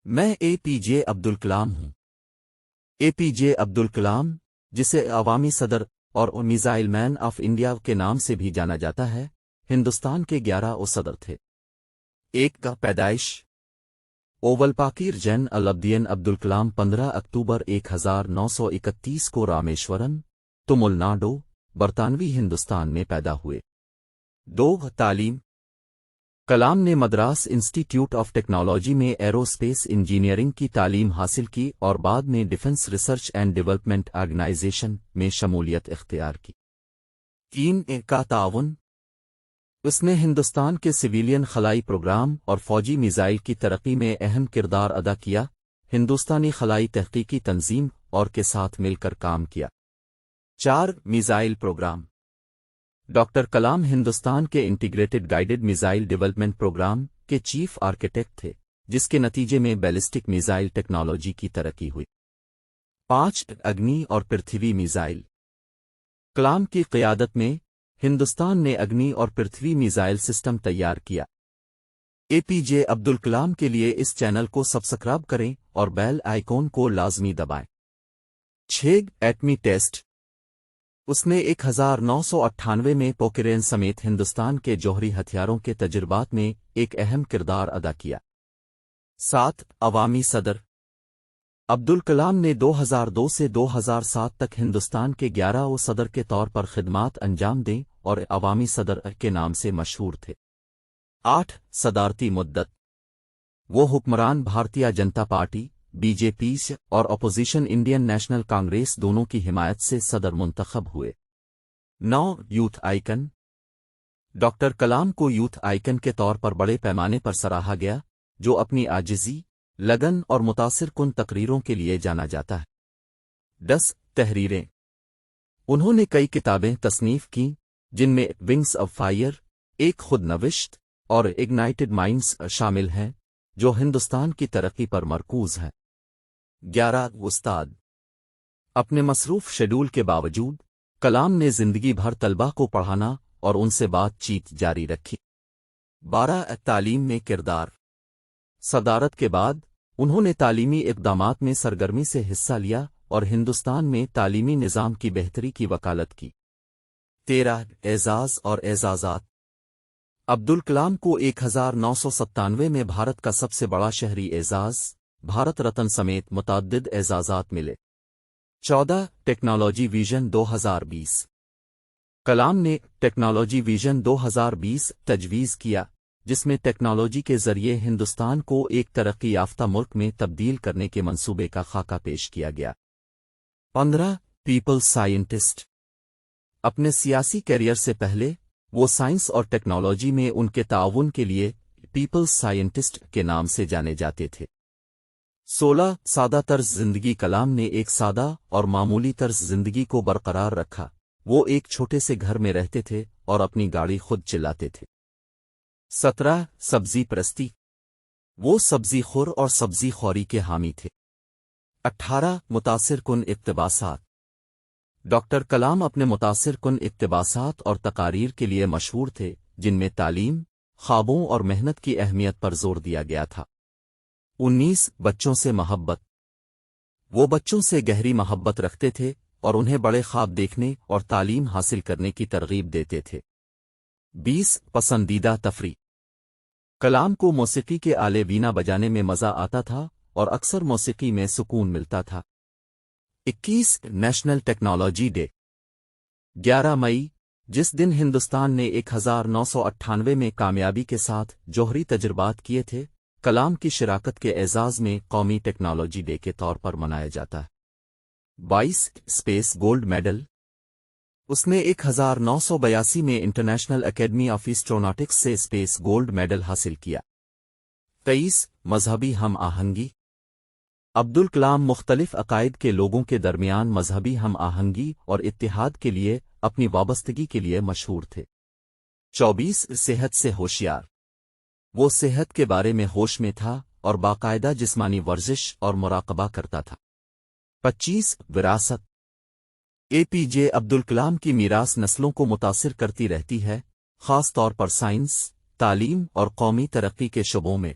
میں اے پی جے عبدالکلام ہوں۔ اے پی جے عبدالکلام، جسے عوامی صدر اور میزائل مین آف انڈیا کے نام سے بھی جانا جاتا ہے، ہندوستان کے 11 صدر تھے۔ ایک کا پیدائش اوولپاکیر جین العابدین عبدالکلام 15 اکتوبر 1931 کو رامیشورم، تمل ناڈو، برطانوی ہندوستان میں پیدا ہوئے۔ 2 تعلیم کلام نے Madras institute of technology میں ایروسپیس انجینئرنگ کی تعلیم حاصل کی اور بعد میں defence research and development organisation میں شمولیت اختیار کی۔ 3 کا تعاون اس نے ہندوستان کے سویلین خلائی پروگرام اور فوجی میزائل کی ترقی میں اہم کردار ادا کیا، ہندوستانی خلائی تحقیقی تنظیم اور کے ساتھ مل کر کام کیا۔ 4 missile programme doctor Kalam Hindustan کے integrated guided missile development programme کے چیف آرکیٹیکٹ تھے، جس کے نتیجے میں بیلسٹک میزائل ٹیکنالوجی کی ترقی ہوئی۔ 5 اگنی اور پرتھوی میزائل کلام کی قیادت میں ہندوستان نے اگنی اور پرتھوی میزائل سسٹم تیار کیا۔ اے پی جے عبدالکلام کے لیے اس چینل کو سبسکرائب کریں اور بیل آئیکن کو لازمی دبائیں۔ 6 ایٹمی ٹیسٹ اس نے 1998 میں پوکرین سمیت ہندوستان کے جوہری ہتھیاروں کے تجربات میں ایک اہم کردار ادا کیا۔ 7 عوامی صدر عبدالکلام نے 2002 سے 2007 تک ہندوستان کے 11 صدر کے طور پر خدمات انجام دیں اور عوامی صدر کے نام سے مشہور تھے۔ 8 صدارتی مدت وہ حکمران Bharatiya Janata party B J پی اور اپوزیشن انڈین نیشنل کانگریس دونوں کی حمایت سے صدر منتخب ہوئے۔ 9 یوتھ آئیکن ڈاکٹر کلام کو یوتھ آئیکن کے طور پر بڑے پیمانے پر سراہا گیا، جو اپنی عاجزی، لگن اور متاثر کن تقریروں کے لیے جانا جاتا ہے۔ 10 تحریریں انہوں نے کئی کتابیں تصنیف کیں، جن میں ونگز آف فائر، ایک خود نوشت، اور اگنائٹڈ مائنڈز شامل ہیں، جو ہندوستان کی ترقی پر مرکوز ہے۔ 11 استاد اپنے مصروف شیڈول کے باوجود کلام نے زندگی بھر طلباء کو پڑھانا اور ان سے بات چیت جاری رکھی۔ 12 تعلیم میں کردار صدارت کے بعد انہوں نے تعلیمی اقدامات میں سرگرمی سے حصہ لیا اور ہندوستان میں تعلیمی نظام کی بہتری کی وکالت کی۔ 13 اعزاز اور اعزازات عبدالکلام کو 1997 میں بھارت کا سب سے بڑا شہری اعزاز بھارت رتن سمیت متعدد اعزازات ملے۔ 14 ٹیکنالوجی ویژن 2020 کلام نے ٹیکنالوجی ویژن 2020 تجویز کیا، جس میں ٹیکنالوجی کے ذریعے ہندوستان کو ایک ترقی یافتہ ملک میں تبدیل کرنے کے منصوبے کا خاکہ پیش کیا گیا۔ 15 پیپلز سائنٹسٹ اپنے سیاسی کیریئر سے پہلے وہ سائنس اور ٹیکنالوجی میں ان کے تعاون کے لیے پیپلز سائنٹسٹ کے نام سے جانے جاتے تھے۔ 16 سادہ طرز زندگی کلام نے ایک سادہ اور معمولی طرز زندگی کو برقرار رکھا، وہ ایک چھوٹے سے گھر میں رہتے تھے اور اپنی گاڑی خود چلاتے تھے۔ 17 سبزی پرستی وہ سبزی خور اور سبزی خوری کے حامی تھے۔ 18 متاثر کن اقتباسات ڈاکٹر کلام اپنے متاثر کن اقتباسات اور تقاریر کے لیے مشہور تھے، جن میں تعلیم، خوابوں اور محنت کی اہمیت پر زور دیا گیا تھا۔ 19 بچوں سے محبت وہ بچوں سے گہری محبت رکھتے تھے اور انہیں بڑے خواب دیکھنے اور تعلیم حاصل کرنے کی ترغیب دیتے تھے۔ 20 پسندیدہ تفریح کلام کو موسیقی کے آلے وینا بجانے میں مزہ آتا تھا اور اکثر موسیقی میں سکون ملتا تھا۔ 21 نیشنل ٹیکنالوجی ڈے 11 مئی، جس دن ہندوستان نے 1998 میں کامیابی کے ساتھ جوہری تجربات کیے تھے، کلام کی شراکت کے اعزاز میں قومی ٹیکنالوجی ڈے کے طور پر منایا جاتا ہے۔ 22 اسپیس گولڈ میڈل اس نے 1982 میں انٹرنیشنل اکیڈمی آف ایسٹروناٹکس سے اسپیس گولڈ میڈل حاصل کیا۔ 23 مذہبی ہم آہنگی عبدالکلام مختلف عقائد کے لوگوں کے درمیان مذہبی ہم آہنگی اور اتحاد کے لیے اپنی وابستگی کے لیے مشہور تھے۔ 24 صحت سے ہوشیار وہ صحت کے بارے میں ہوش میں تھا اور باقاعدہ جسمانی ورزش اور مراقبہ کرتا تھا۔ 25 وراثت اے پی جے عبدالکلام کی میراث نسلوں کو متاثر کرتی رہتی ہے، خاص طور پر سائنس، تعلیم اور قومی ترقی کے شعبوں میں۔